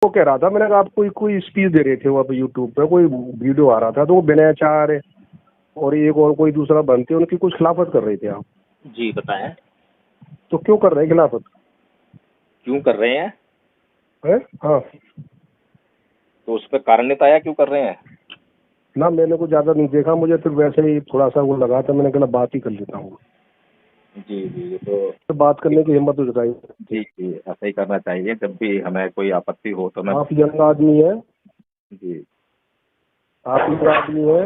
वो कह रहा था, मैंने कहा आप कोई कोई स्पीच दे रहे थे वो यूट्यूब पे, कोई वीडियो आ रहा था, तो वो विनय आचार्य और एक और कोई दूसरा बनते, उनकी कुछ खिलाफत कर रहे थे आप। जी बताएं। तो क्यों कर रहे हैं खिलाफत? क्यों कर रहे हैं? हाँ तो उस पर कारण बताया क्यों कर रहे हैं? ना, मैंने कुछ ज्यादा नहीं देखा, मुझे फिर वैसे ही थोड़ा सा वो लगा था, मैंने कहा बात ही कर लेता हूँ। जी जी, तो बात करने की हिम्मत हो जुटाई। जी जी, ऐसा ही करना चाहिए। जब भी हमें कोई आपत्ति हो तो मैं आप यंग आदमी है, जी। आप यंग आदमी है,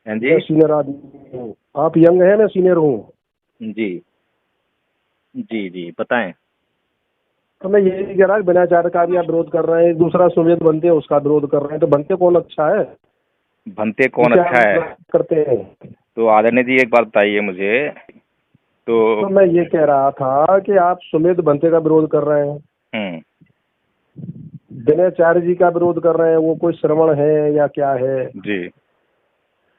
हाँ जी मैं सीनियर आदमी हूँ। आप यंग है, मैं सीनियर हूँ। जी जी जी बताएं। तो मैं यही कह रहा कि बिना चार का भी आप विरोध कर रहे हैं, दूसरा सुमित बनते उसका विरोध कर रहे हैं, तो बनते कौन अच्छा है? बनते कौन क्या अच्छा है? करते हैं? तो आदरणीय जी एक बात बताइए मुझे। तो तो मैं ये कह रहा था कि आप सुमित बनते का विरोध कर रहे हैं, हम्म, दिनाचार्य जी का विरोध कर रहे हैं, वो कोई श्रवण है या क्या है? जी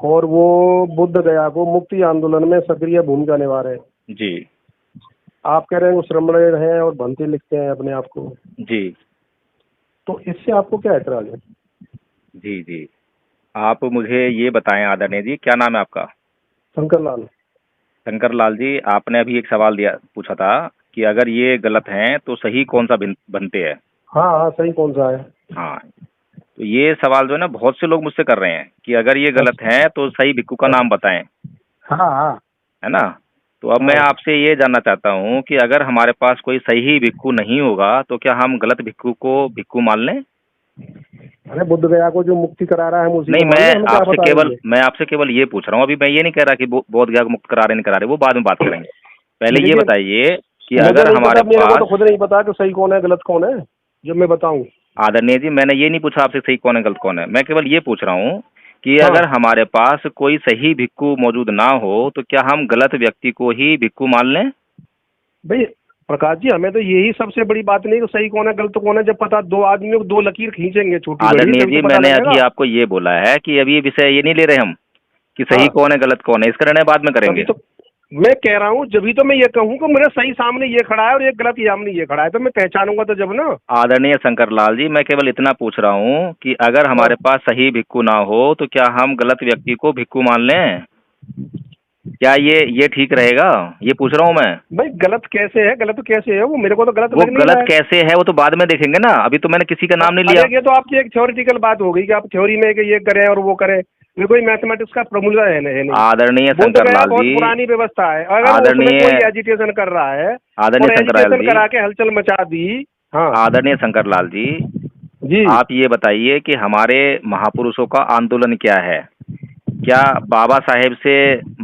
और वो बुद्ध गया को मुक्ति आंदोलन में सक्रिय भूमिका निभा रहे हैं। जी आप कह रहे हैं वो श्रमण हैं और भंते लिखते हैं अपने आप को, जी तो इससे आपको क्या ऐतराज है? जी जी, आप मुझे ये बताएं आदरणीय जी, क्या नाम है आपका? शंकर लाल। शंकर लाल जी, आपने अभी एक सवाल दिया पूछा था कि अगर ये गलत हैं तो सही कौन सा बनते हैं। हाँ हाँ, सही कौन सा है? हाँ, तो ये सवाल जो है ना बहुत से लोग मुझसे कर रहे हैं कि अगर ये गलत अच्छा। है तो सही भिक्खू का नाम बताएं, हाँ हाँ है ना। तो अब मैं हाँ। आपसे ये जानना चाहता हूँ कि अगर हमारे पास कोई सही भिक्खू नहीं होगा तो क्या हम गलत भिक्खू को भिक्खू मान लें? अरे बुद्ध गया को जो मुक्ति करा रहा है हम उसी नहीं, को मान ले, हमें क्या बता देंगे? मैं आपसे केवल ये पूछ रहा हूँ। अभी मैं ये नहीं कह रहा कि बोध गया को मुक्त करा रहे नहीं करा रहे, वो बाद में बात करेंगे। पहले ये देखिए, बताइए कि मुझे अगर नहीं हमारे पता, मेरे को तो पास खुद नहीं पता कि सही कौन है गलत कौन है, जब मैं बताऊं। आदरणीय जी, मैंने ये नहीं पूछा आपसे सही कौन है गलत कौन है, मैं केवल ये पूछ रहा हूँ कि हाँ अगर हमारे पास कोई सही भिक्खू मौजूद ना हो तो क्या हम गलत व्यक्ति को ही भिक्खू मान लें? भाई प्रकाश जी, हमें तो यही सबसे बड़ी बात नहीं कि सही कौन है गलत कौन है, जब पता दो आदमियों को दो लकीर खींचेंगे छोटी बड़ी, आदरणीय तभी जी, तो पता मैंने अभी लगेगा। आपको ये बोला है कि अभी ये विषय ये नहीं ले रहे हम कि सही हाँ, कौन है गलत कौन है, इसका निर्णय बाद में तभी करेंगे। तो मैं कह रहा हूँ, जब भी तो मैं ये कहूँ कि मेरे सही सामने ये खड़ा है और एक गलत सामने ये खड़ा है, तो मैं पहचानूंगा तो जब ना। आदरणीय शंकर लाल जी, मैं केवल इतना पूछ रहा हूँ कि अगर हाँ हमारे पास सही भिक्खू ना हो तो क्या हम गलत व्यक्ति को भिक्खू मान लें? क्या ये ठीक रहेगा? ये पूछ रहा हूँ मैं। भाई, गलत कैसे है, गलत कैसे है वो, मेरे को तो गलत वो लग नहीं गलत रहा है। कैसे है वो तो बाद में देखेंगे ना, अभी तो मैंने किसी का नाम नहीं लिया। अरे ये तो आपकी एक थ्योरेटिकल बात हो गई कि आप थ्योरी में कि ये करें और वो करें, ये कोई मैथमेटिक्स का फॉर्मूला है नहीं। आदरणीय बुद्ध शंकर गया लाल बहुत जी, पुरानी व्यवस्था है, अगर उसमें आदरणीय कोई एजिटेशन कर रहा है आदरणीय और शंकर लाल एजिटेशन जी, करा के हलचल मचा दी। हाँ आदरणीय शंकर लाल जी, जी। आप ये बताइए कि हमारे महापुरुषों का आंदोलन क्या है? क्या बाबा साहेब से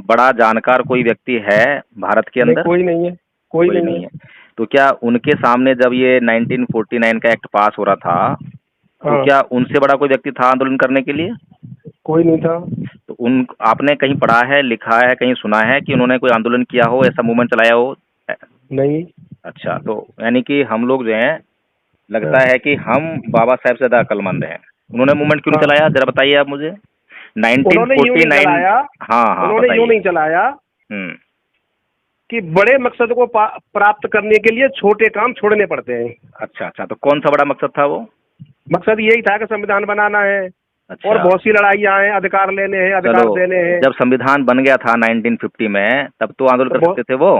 बड़ा जानकार कोई व्यक्ति है भारत के नहीं, अंदर? कोई नहीं है, कोई कोई नहीं नहीं है। है। तो क्या उनके सामने जब ये 1949 का एक्ट पास हो रहा था तो हाँ, क्या उनसे बड़ा कोई व्यक्ति था आंदोलन करने के लिए? कोई नहीं था। तो उन आपने कहीं पढ़ा है, लिखा है, कहीं सुना है कि उन्होंने कोई आंदोलन किया हो, ऐसा मूवमेंट चलाया हो? नहीं। अच्छा, तो यानी कि हम लोग जो हैं, लगता हाँ है कि हम बाबा साहब से ज़्यादा अक्लमंद हैं। उन्होंने मूवमेंट क्यों नहीं हाँ, चलाया, जरा बताइए आप मुझे। उन्होंने यूं नहीं 1949। चलाया, हाँ हाँ उन्होंने यूं बताइए। नहीं चलाया हम्म। कि बड़े मकसद को प्राप्त करने के लिए छोटे काम छोड़ने पड़ते हैं। अच्छा अच्छा, तो कौन सा बड़ा मकसद था वो? मकसद यही था कि संविधान बनाना है और अच्छा, बहुत सी लड़ाइयाँ हैं, अधिकार लेने हैं, चलो, अधिकार देने हैं। जब संविधान बन गया था 1950 में तब तो आंदोलन तो कर बहुत, सकते थे वो।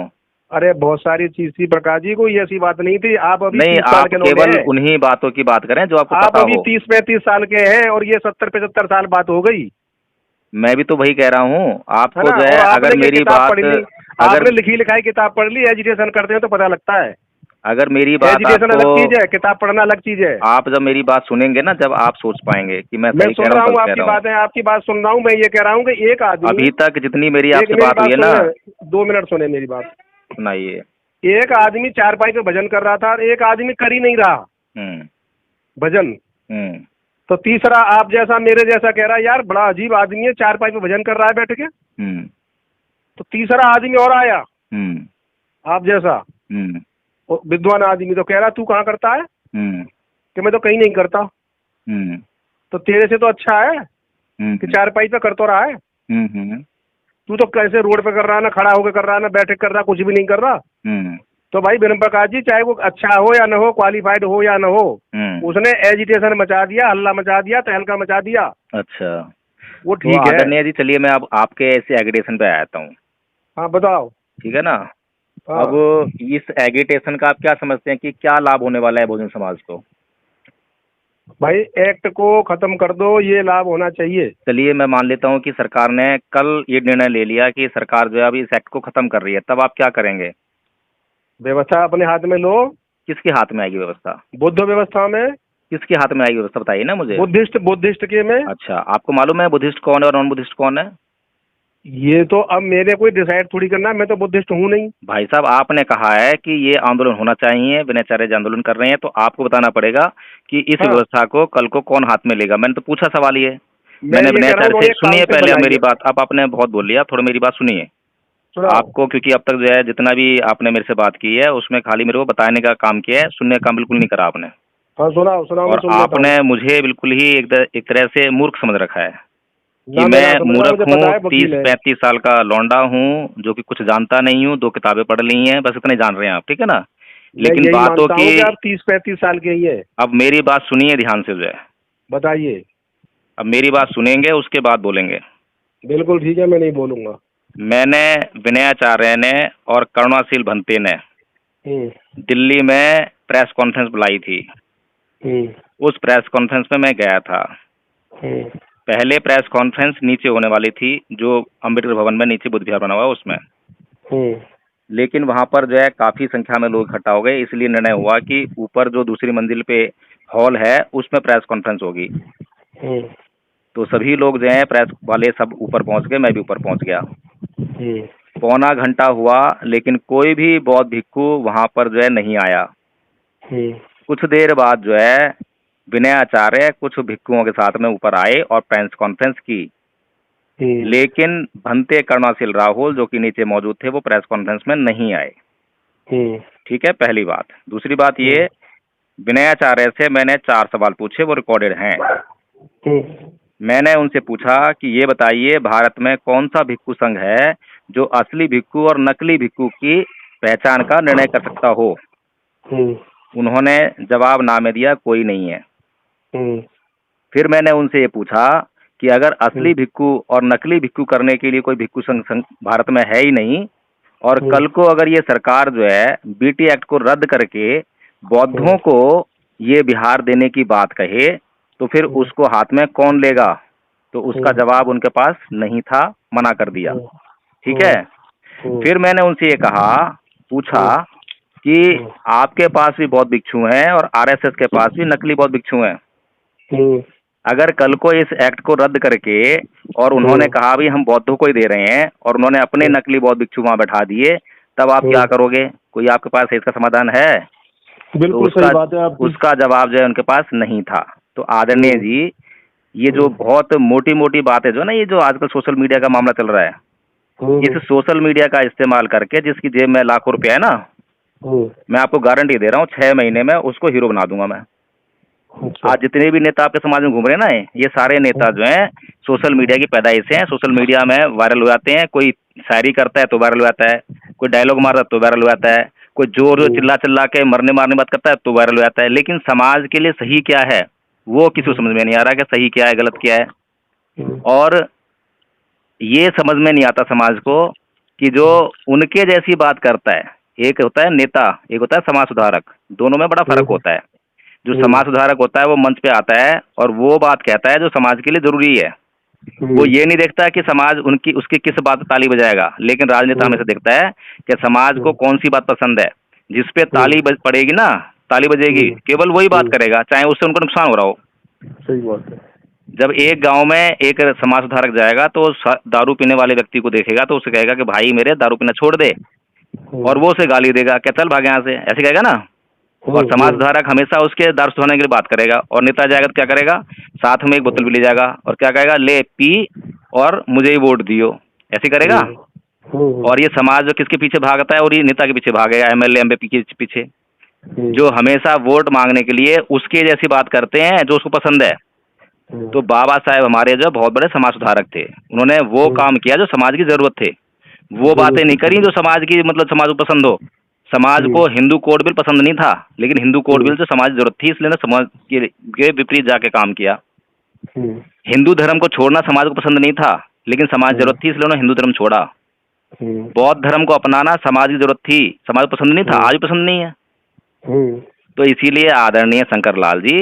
अरे बहुत सारी चीज थी प्रकाश जी, कोई ऐसी बात नहीं थी। आप अभी नहीं, 30 साल आप के नौने केवल हैं, उन्हीं बातों की बात करें जो आपको आप पता अभी हो। 30-35 साल के हैं और ये 70-75 साल बात हो गई मैं भी तो वही कह रहा हूँ है आपको ना। जो है, और अगर आपने ये मेरी किताब पढ़ बात, ली, अगर आपने लिखी लिखाई किताब पढ़ ली, एजुटेशन करते हैं तो पता लगता है। अगर मेरी बात एजुटेशन आपको, अलग चीज है, किताब पढ़ना अलग चीज है। आप जब मेरी बात सुनेंगे ना, जब आप सोच पाएंगे कि मैं मैं सही कह सुन रहा रहा हूँ हूँ गलत कह आपकी रहा हूँ। बातें, आपकी बात सुन रहा हूँ। मैं ये कह रहा हूँ कि एक आदमी, अभी तक जितनी मेरी एक आपसे मेरी बात बात हुई है ना, सुने, 2 मिनट सुने मेरी बात। सुनाइए। एक आदमी चारपाई पे भजन कर रहा था और एक आदमी कर ही नहीं रहा हम्म भजन। हम्म तो तीसरा आप जैसा मेरे जैसा कह रहा है यार बड़ा अजीब आदमी है, चारपाई पे भजन कर रहा है बैठ के। हम्म तो तीसरा आदमी और आया हम्म आप जैसा, हम्म वो विद्वान आदमी, तो कह रहा तू कहाँ करता है हम्म कि मैं तो कहीं नहीं करता। हम्म तो तेरे से तो अच्छा है कि चारपाई पे कर तो रहा है, हम्म तू तो कैसे रोड पे कर रहा है, ना खड़ा होकर कर रहा है, ना बैठे कर रहा, कुछ भी नहीं कर रहा। हम्म तो भाई विनय प्रकाश जी, चाहे वो अच्छा हो या न हो, क्वालिफाइड हो या न हो, उसने एजिटेशन मचा दिया, हल्ला मचा दिया, तहलका मचा दिया। अच्छा, वो तो ठीक है। आदरणीय जी चलिए मैं अब आपके ऐसे एग्रीडेशन पे आता हूँ, हाँ बताओ। ठीक है ना। हाँ अब इस एगिटेशन का आप क्या समझते हैं कि क्या लाभ होने वाला है बहुजन समाज को? भाई, एक्ट को खत्म कर दो, ये लाभ होना चाहिए। चलिए मैं मान लेता हूँ कि सरकार ने कल ये निर्णय ले लिया कि सरकार जो है अभी इस एक्ट को खत्म कर रही है, तब आप क्या करेंगे? व्यवस्था अपने हाथ में लो। किसके हाथ में आएगी व्यवस्था? बुद्ध व्यवस्था में। किसके हाथ में आएगी व्यवस्था बताइए ना मुझे। बुद्धिस्ट के में। अच्छा, आपको मालूम है बुद्धिस्ट कौन है और नॉन बुद्धिस्ट कौन है? ये तो अब मेरे कोई डिसाइड थोड़ी करना है, मैं तो बुद्धिस्ट हूँ नहीं। भाई साहब आपने कहा है कि ये आंदोलन होना चाहिए, विनयचार्य जी आंदोलन कर रहे हैं, तो आपको बताना पड़ेगा कि इस हाँ, व्यवस्था को कल को कौन हाथ में लेगा। मैंने तो पूछा सवाल ये। मैं मैंने ये कह रहा हूँ विनयचार्य उन्होंने से एक सुनिए काउंसिल पहले अब बनाई मेरी है। बात, अब आपने बहुत बोल लिया, थोड़ी मेरी बात सुनिए। सुनाओ। आपको क्योंकि अब तक जो है जितना भी आपने मेरे से बात की है उसमें खाली मेरे को बताने का काम किया है, सुनने का काम बिल्कुल नहीं करा आपने। हाँ सुनाओ सुनाओ, मैं और सुन लेता हूँ। आपने मुझे बिल्कुल ही एक तरह से मूर्ख समझ रखा है कि ना मैं ना मैं समझना, मूर्ख मुझे पता हूँ, है, वकील है। 30-35 साल का लौंडा हूँ जो कि कुछ जानता नहीं हूँ, 2 किताबें पढ़ ली हैं, बस इतने जान रहे हैं आप, ठीक है ना। मैं लेकिन यही बातों मानता की हूँ कि आप 30-35 साल के ही हैं। अब मेरी बात सुनिए ध्यान से जो है, बताइए। अब मेरी बात सुनेंगे उसके बाद बोलेंगे। बिल्कुल ठीक है, मैं नहीं बोलूंगा। मैंने विनयाचार्य ने और करुणाशील भंते ने हम्म। दिल्ली में प्रेस कॉन्फ्रेंस बुलाई थी। हम्म। उस प्रेस कॉन्फ्रेंस में मैं गया था। हम्म। पहले प्रेस कॉन्फ्रेंस नीचे होने वाली थी, जो अम्बेडकर भवन में नीचे बुद्ध विहार बना हुआ है उसमें, हम्म। लेकिन वहां पर जो है काफी संख्या में लोग इकट्ठा हो गए, इसलिए निर्णय हुआ कि ऊपर जो दूसरी मंजिल पे हॉल है उसमें प्रेस कॉन्फ्रेंस होगी। हम्म। तो सभी लोग जो है प्रेस वाले सब ऊपर पहुंच गए, मैं भी ऊपर पहुंच गया। हम्म। पौना घंटा हुआ लेकिन कोई भी बौद्ध भिक्खु वहां पर जो है नहीं आया। हम्म। कुछ देर बाद जो है विनयाचार्य कुछ भिक्खुओं के साथ में ऊपर आए और प्रेस कॉन्फ्रेंस की, हम्म। लेकिन भंते करुणाशील राहुल जो कि नीचे मौजूद थे वो प्रेस कॉन्फ्रेंस में नहीं आए। हम्म। ठीक है, पहली बात। दूसरी बात ये, विनयाचार्य से मैंने 4 सवाल पूछे, वो रिकॉर्डेड हैं। हम्म। मैंने उनसे पूछा कि ये बताइए भारत में कौन सा भिक्खु संघ है जो असली भिक्खु और नकली भिक्खु की पहचान का निर्णय कर सकता हो। हम्म। उन्होंने जवाब ना में दिया, कोई नहीं है। हम्म। फिर मैंने उनसे ये पूछा कि अगर असली भिक्खु और नकली भिक्खु करने के लिए कोई भिक्खु संघ भारत में है ही नहीं, और कल को अगर ये सरकार जो है बीटी एक्ट को रद्द करके बौद्धों को ये बिहार देने की बात कहे, तो फिर उसको हाथ में कौन लेगा? तो उसका जवाब उनके पास नहीं था, मना कर दिया। ठीक है। फिर मैंने उनसे ये कहा, पूछा कि आपके पास भी बौद्ध भिक्षु हैं और आरएसएस के पास भी नकली बौद्ध भिक्षु हैं। अगर कल को इस एक्ट को रद्द करके और उन्होंने कहा भी हम बौद्धों को ही दे रहे हैं और उन्होंने अपने नकली बौद्ध भिक्षु वहां बैठा दिए, तब आप क्या करोगे? कोई आपके पास इसका समाधान है? बिल्कुल तो सही बात है आपकी। उसका जवाब जो है उनके पास नहीं था। तो आदरणीय जी, ये जो बहुत मोटी मोटी बात है जो ना, ये जो आजकल सोशल मीडिया का मामला चल रहा है, इस सोशल मीडिया का इस्तेमाल करके जिसकी जेब में लाखों रुपया है ना, मैं आपको गारंटी दे रहा हूँ 6 महीने में उसको हीरो बना दूंगा मैं। आज जितने भी नेता आपके समाज में घूम रहे हैं ना, ये सारे नेता जो हैं सोशल मीडिया की पैदाइश हैं। सोशल मीडिया में वायरल हो जाते हैं, कोई शायरी करता है तो वायरल हो जाता है, कोई डायलॉग मारता है तो वायरल हो जाता है, कोई जोर चिल्ला चिल्ला के मरने मारने बात करता है तो वायरल हो जाता है। लेकिन समाज के लिए सही क्या है वो किसी को समझ में नहीं आ रहा कि सही क्या है गलत क्या है। और ये समझ में नहीं आता समाज को कि जो उनके जैसी बात करता है, एक होता है नेता, एक होता है समाज सुधारक, दोनों में बड़ा फर्क होता है। जो समाज सुधारक होता है वो मंच पे आता है और वो बात कहता है जो समाज के लिए जरूरी है। वो ये नहीं देखता है कि समाज उनकी उसकी किस बात पे ताली बजाएगा, लेकिन राजनेता हमेशा देखता है कि समाज को कौन सी बात पसंद है। जिसपे ताली पड़ेगी ना, ताली बजेगी, केवल वही बात करेगा, चाहे उससे उनको नुकसान हो रहा हो। सही बात है। जब एक गांव में एक समाज सुधारक जाएगा तो दारू पीने वाले व्यक्ति को देखेगा तो उसे कहेगा कि भाई मेरे दारू पीना छोड़ दे, और वो उसे गाली देगा, क्या चल भाग यहाँ से, ऐसे कहेगा ना। और समाज सुधारक हमेशा उसके दारू सुधारने के लिए बात करेगा, और नेता जाएगा तो क्या करेगा, साथ में एक बोतल भी ले जाएगा और क्या कहेगा, ले पी और मुझे ही वोट दियो, ऐसे करेगा। और ये समाज जो किसके पीछे भागता है, और ये नेता के पीछे भागेगा, एमएलए एमपी के पीछे, जो हमेशा वोट मांगने के लिए उसके जैसी बात करते हैं जो उसको पसंद है। तो बाबा साहेब हमारे जो बहुत बड़े समाज सुधारक थे, उन्होंने वो काम किया जो समाज की जरूरत थे, वो बातें नहीं करी जो समाज की मतलब समाज को पसंद हो। समाज को हिंदू कोड बिल पसंद नहीं था, लेकिन हिंदू कोड बिल से समाज की जरूरत थी, इसलिए ना समाज के विपरीत जाके काम किया। हिंदू धर्म को छोड़ना समाज को पसंद नहीं था, लेकिन समाज की जरूरत थी, इसलिए उन्होंने हिंदू धर्म छोड़ा। बौद्ध धर्म को अपनाना समाज की जरूरत थी, समाज को पसंद नहीं था, आज भी पसंद नहीं है। तो इसीलिए आदरणीय शंकर लाल जी,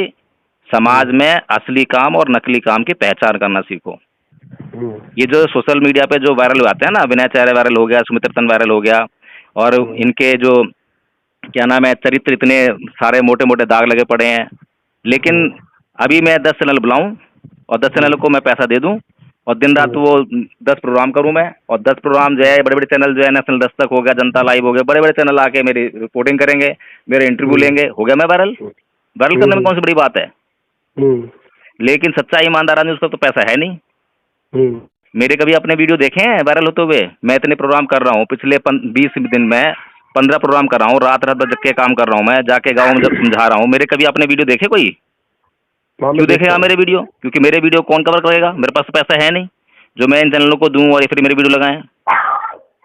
समाज में असली काम और नकली काम की पहचान करना सीखो। ये जो सोशल मीडिया पे जो वायरल हो जाते हैं ना, विनय चारे वायरल हो गया, सुमित्र तन वायरल हो गया, और इनके जो क्या नाम है चरित्र इतने सारे मोटे मोटे दाग लगे पड़े हैं। लेकिन अभी मैं 10 चैनल बुलाऊं और 10 चैनल को मैं पैसा दे दूं और दिन रात वो 10 प्रोग्राम करूं मैं, और 10 प्रोग्राम जो है बड़े बड़े चैनल जो है नेशनल दस्तक हो गया, जनता लाइव हो गया, बड़े बड़े चैनल आके मेरी रिपोर्टिंग करेंगे, मेरे इंटरव्यू लेंगे, हो गया मैं वायरल। वायरल करने में कौन सी बड़ी बात है? लेकिन सच्चा ईमानदार आदमी उसका तो पैसा है नहीं। मेरे कभी अपने वीडियो देखे हैं वायरल होते हुए? मैं इतने प्रोग्राम कर रहा हूँ, पिछले 20 दिन में 15 प्रोग्राम कर रहा हूँ, रात रात भर जग के काम कर रहा हूँ, मैं जाके गाँव में जब समझा रहा हूँ। मेरे कभी अपने वीडियो देखे कोई? क्यों देखेगा मेरे वीडियो? क्योंकि मेरे वीडियो कौन कवर करेगा? मेरे पास पैसा है नहीं जो मैं इन चैनलों को दूं और फिर मेरे वीडियो लगाएं।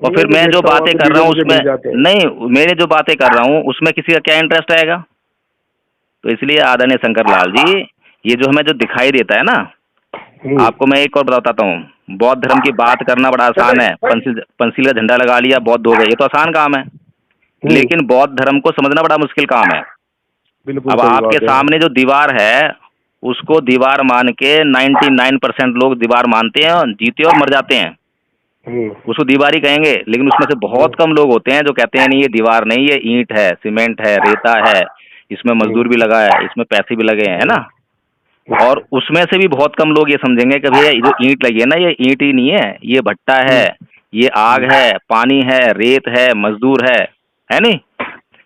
और फिर मैं जो बातें कर रहा हूँ उसमें नहीं, मैंने जो बातें कर रहा हूँ उसमें किसी का क्या इंटरेस्ट आएगा? तो इसलिए आदरणीय शंकर लाल जी, ये जो हमें जो दिखाई देता है ना, आपको मैं एक और बताता हूँ। बौद्ध धर्म की बात करना बड़ा आसान है, पंसील का झंडा लगा लिया, बौद्ध हो गए, ये तो आसान काम है। लेकिन बौद्ध धर्म को समझना बड़ा मुश्किल काम है। अब आपके सामने जो दीवार है उसको दीवार मान के 99% लोग दीवार मानते हैं, जीते और मर जाते हैं, उसको दीवार ही कहेंगे। लेकिन उसमें से बहुत कम लोग होते हैं जो कहते हैं नहीं ये दीवार नहीं, ये ईंट है, सीमेंट है, रेता है, इसमें मजदूर भी लगा है, इसमें पैसे भी लगे हैं, है ना। और उसमें से भी बहुत कम लोग ये समझेंगे कि भैया ये जो ईंट लगी है ना, ये ईंट ही नहीं है, ये भट्टा है, ये आग है, पानी है, रेत है, मजदूर है नहीं।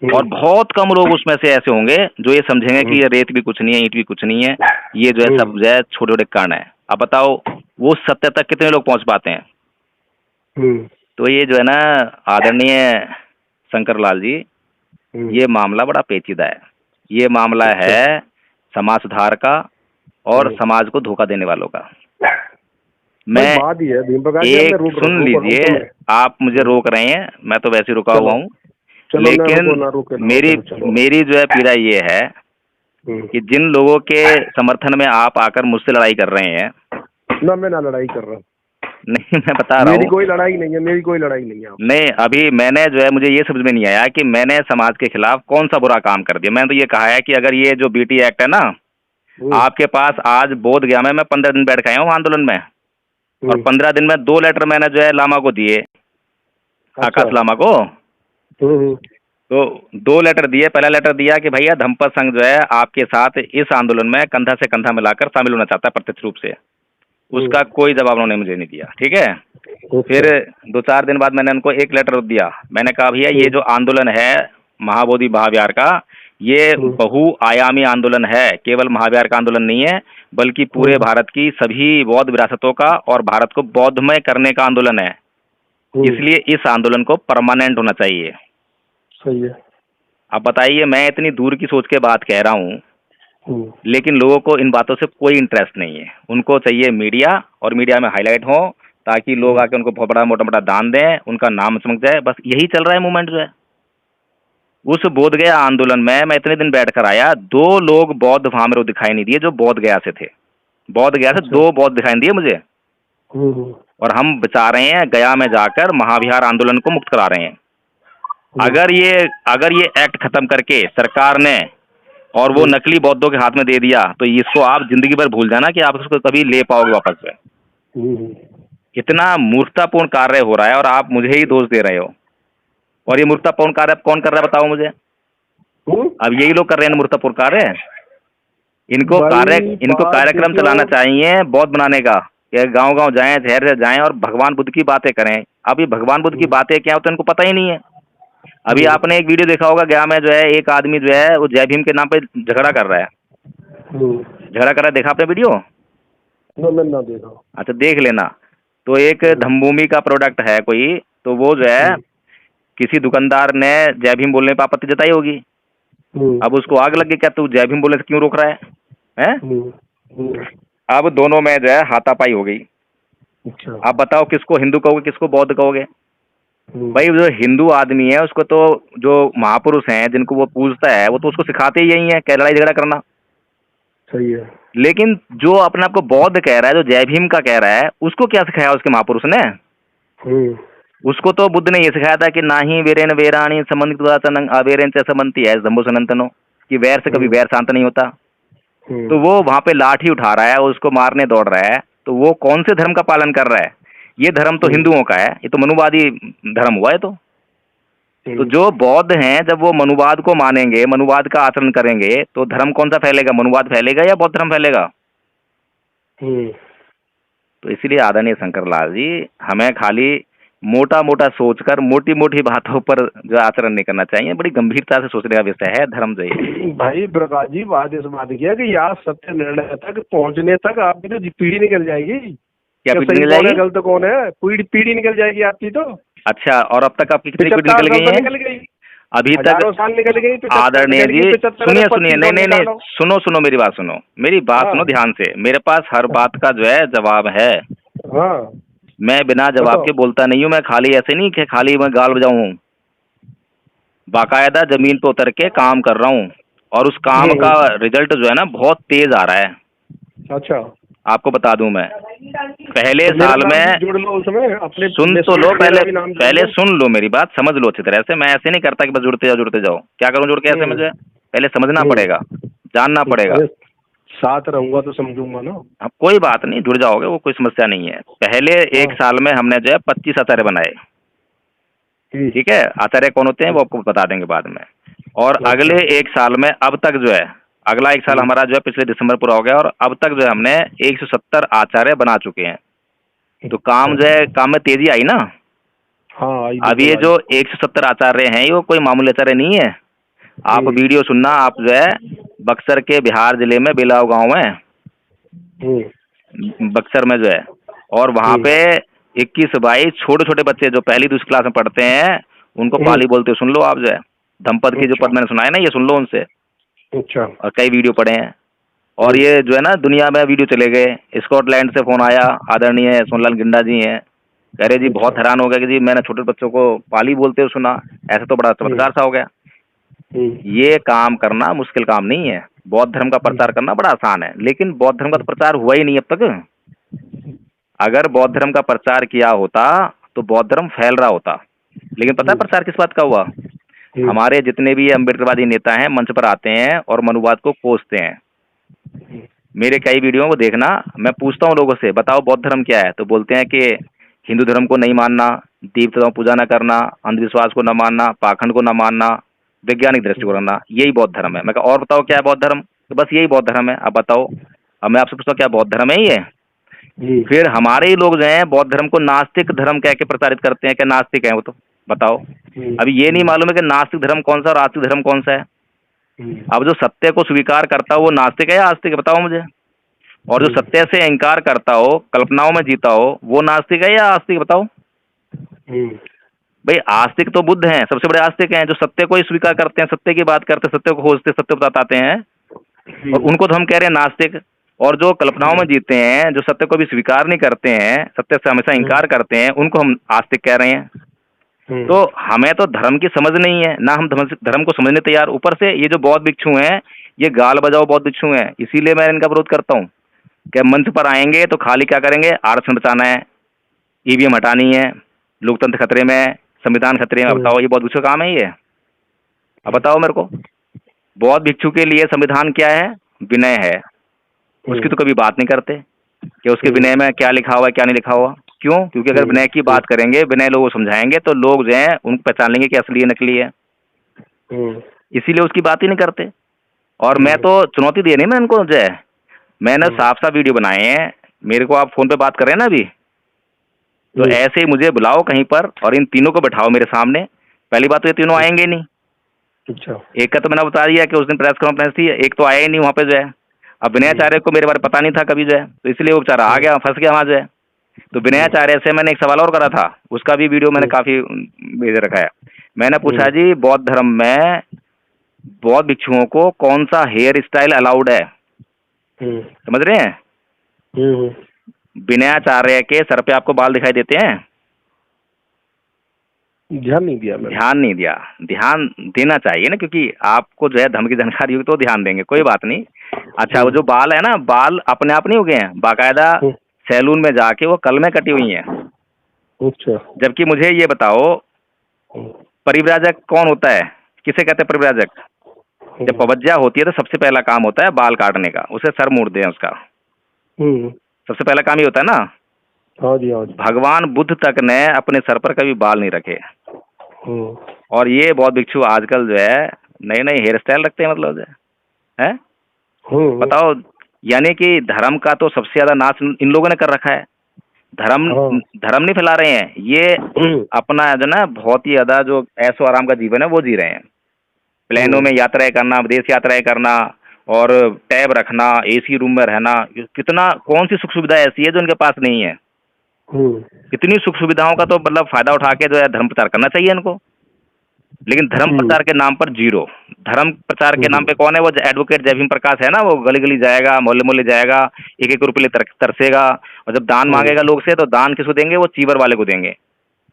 और बहुत कम लोग उसमें से ऐसे होंगे जो ये समझेंगे कि ये रेत भी कुछ नहीं है, ईंट भी कुछ नहीं है, ये जो है सब जो है छोटे छोटे कण है। अब बताओ वो सत्य तक कितने लोग पहुंच पाते हैं? तो ये जो है ना आदरणीय शंकर लाल जी, ये मामला बड़ा पेचीदा है। ये मामला है समाज सुधार का और समाज को धोखा देने वालों का। मैं एक सुन लीजिए, आप मुझे रोक रहे हैं, मैं तो वैसे रुका हुआ हूँ। लेकिन मेरी जो है पीड़ा ये है कि जिन लोगों के समर्थन में आप आकर मुझसे लड़ाई कर रहे हैं ना, मैं ना लड़ाई कर रहा हूँ। नहीं, मैं बता रहा हूँ मेरी कोई लड़ाई नहीं है, मेरी कोई लड़ाई नहीं है। नहीं, अभी मैंने जो है मुझे ये समझ में नहीं आया कि मैंने समाज के खिलाफ कौन सा बुरा काम कर दिया। मैंने तो ये कहा है कि अगर ये जो बीटी एक्ट है ना, आपके पास आज बोध गया मैं 15 दिन बैठ के आया हूँ आंदोलन में, और 15 दिन में 2 लेटर मैंने जो है लामा को दिए, आकाश लामा को। तो 2 लेटर दिए। पहला लेटर दिया कि भैया धम्मपद संघ जो है आपके साथ इस आंदोलन में कंधा से कंधा मिलाकर शामिल होना चाहता है प्रत्यक्ष रूप से। उसका कोई जवाब उन्होंने मुझे नहीं दिया, ठीक है। फिर 2-4 दिन बाद मैंने उनको एक लेटर दिया। मैंने कहा भैया ये जो आंदोलन है महाबोधि महाविहार का, ये बहुआयामी आंदोलन है, केवल महाविहार का आंदोलन नहीं है, बल्कि पूरे भारत की सभी बौद्ध विरासतों का और भारत को बौद्धमय करने का आंदोलन है। इसलिए इस आंदोलन को परमानेंट होना चाहिए। सही है। अब बताइए, मैं इतनी दूर की सोच के बात कह रहा हूँ, लेकिन लोगों को इन बातों से कोई इंटरेस्ट नहीं है। उनको चाहिए मीडिया, और मीडिया में हाईलाइट हो ताकि लोग आके उनको बहुत बड़ा मोटा मोटा दान दें, उनका नाम चमक जाए। बस यही चल रहा है मूवमेंट जो है। उस बोध गया आंदोलन में मैं इतने दिन बैठकर आया, 2 लोग बौद्ध वहां मेरे को दिखाई नहीं दिए जो बोध गया से थे। बोध गया से 2 बौद्ध दिखाई दिए मुझे। और हम बचा रहे हैं गया में जाकर महाविहार आंदोलन को मुक्त करा रहे हैं। अगर ये एक्ट खत्म करके सरकार ने और वो नकली बौद्धों के हाथ में दे दिया, तो इसको आप जिंदगी भर भूल जाना कि आप उसको कभी ले पाओगे वापस से। इतना मूर्खतापूर्ण कार्य हो रहा है और आप मुझे ही दोष दे रहे हो। और ये मूर्खतापूर्ण कार्य कौन कर रहा है बताओ मुझे? अब यही लोग कर रहे हैं मूर्खतापूर्ण कार्य। इनको कार्यक्रम चलाना चाहिए बौद्ध बनाने का, गांव गांव जाएं, शहर से जाएं और भगवान बुद्ध की बातें करें। अब ये भगवान बुद्ध की बातें क्या होता है इनको पता ही नहीं है। अभी आपने एक वीडियो देखा होगा, गया में जो है एक आदमी जो है वो जय भीम के नाम पे झगड़ा कर रहा है। झगड़ा कर रहा है, देखा आपने वीडियो? ना देखा। अच्छा, देख लेना। तो एक धम्मभूमि का प्रोडक्ट है कोई, तो वो जो है किसी दुकानदार ने जय भीम बोलने पर आपत्ति जताई होगी। अब उसको आग लग गई, क्या तू जय भीम बोलने से क्यों रोक रहा है? अब दोनों में जो है हाथापाई हो गई। अच्छा। आप बताओ किसको हिंदू कहोगे, किसको बौद्ध कहोगे? भाई जो हिंदू आदमी है उसको तो जो महापुरुष हैं जिनको वो पूजता है वो तो उसको सिखाते ही यही है कि लड़ाई झगड़ा करना। सही है। लेकिन जो अपने आप को बौद्ध कह रहा है, जो जय भीम का कह रहा है, उसको क्या सिखाया उसके महापुरुष ने? उसको तो बुद्ध ने ये सिखाया था कि ना ही वीरेन वीराणी संबंधित अवेरेन से समन्ति है जम्बो सनंतनो, कि वैर से कभी वैर शांत नहीं होता। तो वो वहां पे लाठी उठा रहा है, उसको मारने दौड़ रहा है, तो वो कौन से धर्म का पालन कर रहा है? ये धर्म तो हिंदुओं का है, ये तो मनुवादी धर्म हुआ है। तो जो बौद्ध हैं जब वो मनुवाद को मानेंगे, मनुवाद का आचरण करेंगे, तो धर्म कौन सा फैलेगा? मनुवाद फैलेगा या बौद्ध धर्म फैलेगा? तो इसीलिए आदरणीय शंकरलाल जी, हमें खाली मोटा मोटा सोचकर मोटी मोटी बातों पर जो आचरण नहीं करना चाहिए, बड़ी गंभीरता से सोचने का विषय है धर्म जो है। भाई प्रकाश जी, बात इस बात की है कि यहाँ सत्य निर्णय तक पहुँचने तक आपकी तो पीढ़ी निकल जाएगी। क्या पीढ़ी सही निकल कौन है जाएगी? गलत कौन है, पीढ़ी निकल जाएगी आपकी तो। अच्छा, और अब तक आपकी कितनी पीढ़ी 75 निकल साल गई तो है निकल गई, अभी तक? हजारों साल निकल गई, 75 आदरणीय निकल जी गई, 75 सुनिए में सुनिए, 25 नहीं और नहीं नहीं, निकालो। सुनो मेरी बात सुनो, मेरी बात सुनो ध्यान से, मेरे पास हर बात का जो है जवाब है। हाँ, मैं बिना जवाब के बोलता नहीं हूँ, मैं खाली ऐसे नहीं कि खाली मैं गाल बजाऊं, बाकायदा जमीन पे उतर के काम कर रहा हूँ, और उस काम का रिजल्ट जो है ना बहुत तेज आ रहा है। अच्छा, आपको बता दूं मैं, पहले तो मेरा साल नाम में भी जोड़ लो उसमें अपने, सुन तो लो, मेरा पहले भी नाम जोड़ पहले लो। सुन लो मेरी बात, समझ लो अच्छी तरह से। मैं ऐसे नहीं करता कि बस जुड़ते जाओ। क्या करूं जुड़ के ऐसे? मुझे पहले समझना पड़ेगा, जानना पड़ेगा। अरे, साथ रहूंगा तो समझूंगा ना। अब कोई बात नहीं, जुड़ जाओगे, वो कोई समस्या नहीं है। पहले एक साल में हमने जो है 25 आचार्य बनाए, ठीक है? आचार्य कौन होते हैं वो आपको बता देंगे बाद में। और अगले एक साल में अब तक जो है, अगला एक साल हमारा जो है पिछले दिसंबर पूरा हो गया, और अब तक जो है हमने 170 आचार्य बना चुके हैं। तो काम जो है, काम में तेजी आई ना। हाँ, अब ये जो 170 आचार्य हैं, ये वो कोई मामूली आचार्य नहीं है। आप वीडियो सुनना, आप जो है बक्सर के बिहार जिले में बिलाव गांव में, बक्सर में जो है, और वहां पे 21-22 छोटे छोटे बच्चे जो पहली दूसरी क्लास में पढ़ते हैं, उनको पाली बोलते हो, सुन लो आप जो है। धमपद के जो पद मैंने सुनाए ना, ये सुन लो उनसे। अच्छा, और कई वीडियो पढ़े हैं, और ये जो है ना दुनिया में वीडियो चले गए। स्कॉटलैंड से फोन आया, आदरणीय सोनलाल गिंडा जी हैं, कह रहे जी बहुत हैरान हो गया कि जी मैंने छोटे बच्चों को पाली बोलते हुए सुना, ऐसा तो बड़ा चमत्कार सा हो गया। ये काम करना मुश्किल काम नहीं है, बौद्ध धर्म का प्रचार करना बड़ा आसान है, लेकिन बौद्ध धर्म का तो प्रचार हुआ ही नहीं अब तक। अगर बौद्ध धर्म का प्रचार किया होता तो बौद्ध धर्म फैल रहा होता। लेकिन पता है प्रचार किस बात का हुआ? हमारे जितने भी अम्बेडकरवादी नेता हैं मंच पर आते हैं और मनुवाद को कोसते हैं। मेरे कई वीडियो को देखना, मैं पूछता हूँ लोगों से, बताओ बौद्ध धर्म क्या है? तो बोलते हैं कि हिंदू धर्म को नहीं मानना, देवताओं पूजा न करना, अंधविश्वास को न मानना, पाखंड को न मानना, वैज्ञानिक दृष्टिकोण रखना, यही बौद्ध धर्म है। मैं कहा और बताओ क्या है बौद्ध धर्म? तो बस यही बौद्ध धर्म है। अब बताओ, अब मैं आपसे पूछता हूँ क्या बौद्ध धर्म है ये? फिर हमारे ही लोग जो हैं बौद्ध धर्म को नास्तिक धर्म कह के प्रचारित करते हैं कि नास्तिक है वो। तो बताओ, अभी ये नहीं मालूम है कि नास्तिक धर्म कौन सा और आस्तिक धर्म कौन सा है। अब जो सत्य को स्वीकार करता हो वो नास्तिक है या आस्तिक है? बताओ मुझे। और जो सत्य से इंकार करता हो, कल्पनाओं में जीता हो, वो नास्तिक है या आस्तिक? बताओ भाई। आस्तिक तो बुद्ध हैं, सबसे बड़े आस्तिक हैं, जो सत्य को ही स्वीकार करते हैं, सत्य की बात करते हैं, सत्य को खोजते, सत्य बताते हैं, और उनको तो हम कह रहे हैं नास्तिक। और जो कल्पनाओं में जीते हैं, जो सत्य को भी स्वीकार नहीं करते हैं, सत्य से हमेशा इंकार करते हैं, उनको हम आस्तिक कह रहे हैं। तो हमें तो धर्म की समझ नहीं है ना, हम धर्म को समझने तैयार। ऊपर से ये जो बौद्ध भिक्षु हैं, ये गाल बजाओ बौद्ध भिक्षु हैं, इसीलिए मैं इनका विरोध करता हूँ कि मंच पर आएंगे तो खाली क्या करेंगे? आरक्षण बचाना है, ईवीएम हटानी है, लोकतंत्र खतरे में, संविधान खतरे में। बताओ ये बौद्ध भिक्षु का काम है ये? अब बताओ मेरे को। बौद्ध भिक्षु के लिए संविधान क्या है? विनय है। उसकी तो कभी बात नहीं करते कि उसके विनय में क्या लिखा हुआ है, क्या नहीं लिखा हुआ। क्यों? क्योंकि अगर विनय की बात करेंगे, विनय लोगों को समझाएंगे, तो लोग जो हैं उनको पहचान लेंगे कि असली है नकली है। इसीलिए उसकी बात ही नहीं करते। और मैं तो चुनौती दे नहीं मैं इनको जो है, मैंने साफ साफ वीडियो बनाए हैं। मेरे को आप फोन पे बात कर रहे हैं ना अभी, तो ऐसे ही मुझे बुलाओ कहीं पर और इन तीनों को बैठाओ मेरे सामने। पहली बात तो ये तीनों आएंगे नहीं। अच्छा, एक का तो मैंने बता दिया कि उस दिन प्रेस कॉन्फ्रेंस थी, एक तो आया ही नहीं वहाँ पे जो है। अब विनयाचार्य को मेरे बारे में पता नहीं था कभी जो है, तो इसलिए वो बेचारा आ गया, फंस गया वहाँ जो है। तो विनयाचार्य से मैंने एक सवाल और करा था, उसका भी वीडियो मैंने काफी भेज रखा है। मैंने पूछा जी बौद्ध धर्म में बौद्ध भिक्षुओं को कौन सा हेयर स्टाइल अलाउड है? समझ रहे हैं? विनयाचार्य के सर पे आपको बाल दिखाई देते हैं? ध्यान नहीं दिया मैंने। ध्यान नहीं दिया। ध्यान देना चाहिए ना, क्योंकि आपको जो है धर्म की जानकारी होगी तो ध्यान देंगे, कोई बात नहीं। अच्छा, वो जो बाल है ना, बाल अपने आप नहीं उगे हैं, बाकायदा सैलून में जाके वो कल में कटी हुई हैं। अच्छा। जबकि मुझे ये बताओ, परिव्राजक कौन होता है, किसे कहते हैं परिव्राजक? जब पवज्जा होती है तो सबसे पहला काम होता है बाल काटने का, उसे सर मोड़ते हैं उसका, सबसे पहला काम ये होता है ना। हाँ जी, हाँ जी। भगवान बुद्ध तक ने अपने सर पर कभी बाल नहीं रखे। और ये बौद्ध भिक्षु आजकल जो है नए नए हेयर स्टाइल रखते हैं, मतलब जो है। बताओ, यानी कि धर्म का तो सबसे ज्यादा नाश इन लोगों ने कर रखा है। धर्म धर्म नहीं फैला रहे हैं, ये अपना जो ना बहुत ही ज्यादा जो ऐशो आराम का जीवन है वो जी रहे हैं। प्लेनों में यात्राएं करना, विदेश यात्राएं करना, और टैब रखना, एसी रूम में रहना, कितना, कौन सी सुख सुविधा ऐसी है जो इनके पास नहीं है? इतनी सुख सुविधाओं का तो मतलब फायदा उठा के जो है धर्म प्रचार करना चाहिए इनको। लेकिन धर्म प्रचार के नाम पर जीरो। धर्म प्रचार के नाम पे कौन है? वो एडवोकेट जय भीम प्रकाश है ना, वो गली गली जाएगा, मोहल्ले मोहल्ले जाएगा, एक एक रुपये तरसेगा, और जब दान मांगेगा लोग से तो दान किसको देंगे? वो चीवर वाले को देंगे।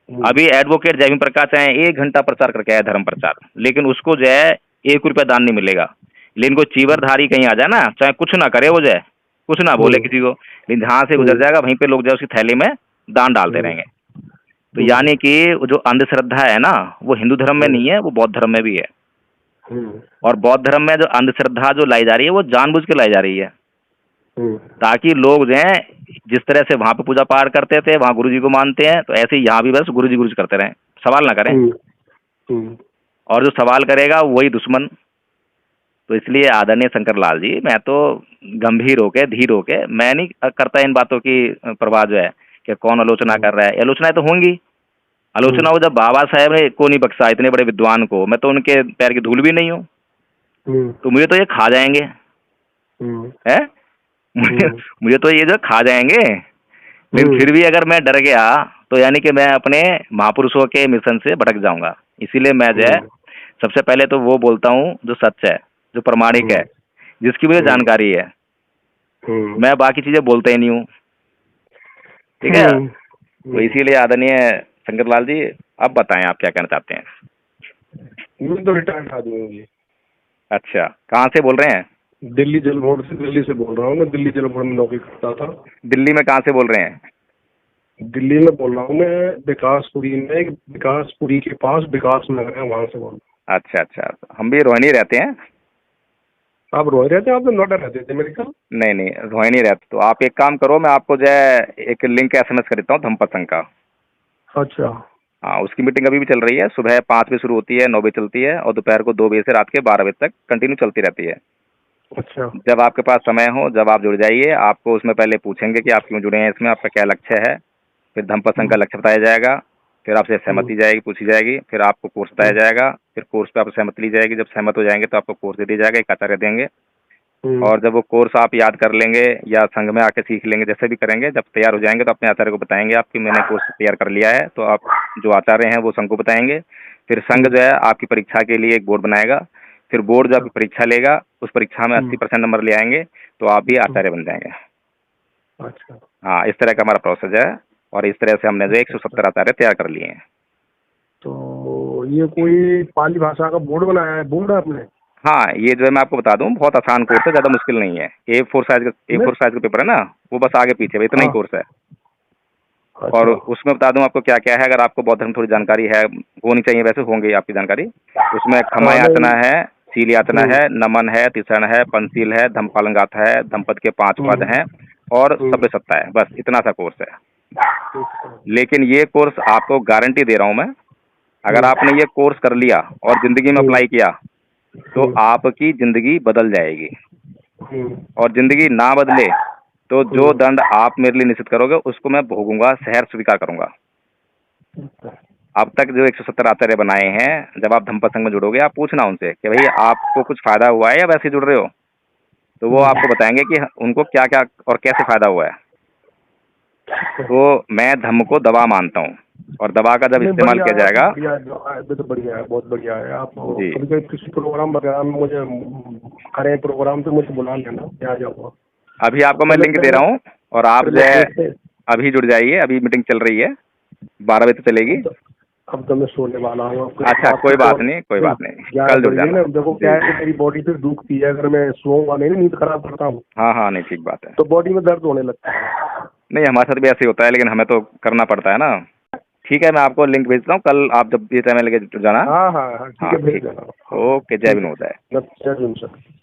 अभी एडवोकेट जय भीम प्रकाश है, 1 घंटा प्रचार करके आया धर्म प्रचार, लेकिन उसको जो है 1 रुपया दान नहीं मिलेगा। लेकिन कोई चीवरधारी कहीं आ जाए ना, चाहे कुछ ना करे, वो जो है कुछ ना बोले किसी को, लेकिन जहाँ से गुजर जाएगा वहीं पे लोग जो है उसकी थैली में दान डालते रहेंगे। तो यानी कि जो अंधश्रद्धा है ना, वो हिंदू धर्म में नहीं है, वो बौद्ध धर्म में भी है। और बौद्ध धर्म में जो अंधश्रद्धा जो लाई जा रही है वो जानबूझ के लाई जा रही है, ताकि लोग जो है जिस तरह से वहां पे पूजा पाठ करते थे, वहां गुरुजी को मानते हैं, तो ऐसे ही यहाँ भी बस गुरुजी गुरुजी करते रहें, सवाल ना करें। और जो सवाल करेगा वही दुश्मन। तो इसलिए आदरणीय शंकर लाल जी, मैं तो गंभीर होके, धीर होके, मैं नहीं करता इन बातों की परवाह जो है कि कौन आलोचना कर रहा है। आलोचनाएं तो होंगी। आलोचना हो, जब बाबा साहेब ने को नहीं बख्शा इतने बड़े विद्वान को, मैं तो उनके पैर की धूल भी नहीं हूँ, तो मुझे तो ये खा जाएंगे है। मुझे तो ये जो खा जाएंगे। लेकिन फिर भी अगर मैं डर गया तो यानी कि मैं अपने महापुरुषों के मिशन से भटक जाऊंगा। इसीलिए मैं जो है सबसे पहले तो वो बोलता हूँ जो सच है, जो प्रमाणिक है, जिसकी मुझे जानकारी है। मैं बाकी चीजें बोलता ही नहीं हूँ, ठीक है। तो इसीलिए आदरणीय शंकर लाल जी, अब बताएं आप क्या कहना चाहते हैं। मैं तो रिटायर्ड आदमी हूँ। अच्छा, कहाँ से बोल रहे हैं? दिल्ली जल बोर्ड से, दिल्ली से बोल रहा हूँ मैं। दिल्ली जल बोर्ड में नौकरी करता था। दिल्ली में कहाँ से बोल रहे हैं? दिल्ली में बोल रहा हूँ मैं, विकासपुरी में, विकासपुरी के पास विकास नगर है, वहाँ से बोल रहा हूँ। अच्छा अच्छा, हम भी रोहिणी रहते हैं। आप रोहिणी रहते हैं? आप तो नोएडा रहते थे मेरे ख्याल। नहीं नहीं, रोहिणी रहते। तो आप एक काम करो, मैं आपको जो है एक लिंक SMS कर देता हूँ धम्मपद का। अच्छा। हाँ, उसकी मीटिंग अभी भी चल रही है। सुबह 5 बजे शुरू होती है, 9 बजे चलती है, और दोपहर को 2 बजे से रात के 12 बजे तक कंटिन्यू चलती रहती है। अच्छा। जब आपके पास समय हो, जब आप जुड़ जाइए। आपको उसमें पहले पूछेंगे कि आप क्यों जुड़े हैं इसमें, आपका क्या लक्ष्य है। फिर धम्मपद का लक्ष्य बताया जाएगा। फिर आपसे सहमति जाएगी, पूछी जाएगी। फिर आपको कोर्स बताया जाएगा। फिर कोर्स पे आपसे सहमति ली जाएगी। जब सहमत हो जाएंगे तो आपको कोर्स दे दिया जाएगा, एक आचार्य देंगे। और जब वो कोर्स आप याद कर लेंगे या संघ में आके सीख लेंगे, जैसे भी करेंगे, जब तैयार हो जाएंगे तो अपने आचार्य को बताएंगे आपकी मैंने कोर्स तैयार कर लिया है। तो आप जो आचार्य हैं वो संघ को बताएंगे। फिर संघ जो है आपकी परीक्षा के लिए एक बोर्ड बनाएगा। फिर बोर्ड जो आपकी परीक्षा लेगा, उस परीक्षा में 80% नंबर ले आएंगे तो आप भी आचार्य बन जाएंगे। अच्छा। हाँ, इस तरह का हमारा प्रोसेस है। और इस तरह से हमने जो 170 आचार्य तैयार कर लिए हैं। तो ये कोई पाली भाषा का बोर्ड बनाया है, बोर्ड आपने? हाँ, ये जो है मैं आपको बता दूं, बहुत आसान कोर्स है, ज़्यादा मुश्किल नहीं है। A4 साइज का पेपर है ना, वो बस आगे पीछे इतना ही कोर्स है। अच्छा। और उसमें बता दूं आपको क्या क्या है, अगर आपको बौद्ध धर्म थोड़ी जानकारी है, होनी चाहिए, वैसे होंगी आपकी जानकारी। उसमें खमा याचना है, शील याचना है, नमन है, तिसरण है, पंचशील है, धम्मपालन गाथा है, धम्मपद के 5 पद हैं, और सभ्य सत्ता है। बस इतना सा कोर्स है। लेकिन ये कोर्स आपको गारंटी दे रहा हूं मैं, अगर आपने ये कोर्स कर लिया और जिंदगी में अप्लाई किया तो आपकी जिंदगी बदल जाएगी। और जिंदगी ना बदले तो जो दंड आप मेरे लिए निश्चित करोगे उसको मैं भोगूंगा, सहर्ष स्वीकार करूंगा। अब तक जो 170 आचार्य बनाए हैं, जब आप धम्मपद संघ में जुड़ोगे, आप पूछना उनसे कि भाई आपको कुछ फायदा हुआ है या वैसे जुड़ रहे हो, तो वो आपको बताएंगे कि उनको क्या क्या और कैसे फायदा हुआ है। तो मैं धम्म को दवा मानता हूँ, और दवा का जब इस्तेमाल किया जाएगा। तो बढ़िया है, बहुत बढ़िया है। आप कभी किसी प्रोग्राम वगैरह में मुझे करें, प्रोग्राम पे मुझे बुला लेना, आ जाऊंगा। अभी आपको मैं लिंक दे रहा हूँ, और आप जो है अभी जुड़ जाइए। अभी मीटिंग चल रही है, 12 बजे तक चलेगी। अब तो मैं सोने वाला हूँ। अच्छा, कोई बात नहीं, कोई बात नहीं, कल जुड़ जाना। देखो क्या है कि मेरी बॉडी फिर दुखती है, अगर मैं सोऊंगा नहीं, नींद खराब करता हूँ हाँ हाँ, नहीं ठीक बात है। तो बॉडी में दर्द होने लगता है। नहीं, हमारे साथ भी ऐसे ही होता है, लेकिन हमें तो करना पड़ता है ना। ठीक है, मैं आपको लिंक भेजता हूँ, कल आप जब ये टाइम लेके जुड़ जाना। हाँ हाँ हाँ, ठीक हाँ है, भेज ठीक, देना। ओके, जय विनोद है। जय हिंद सर।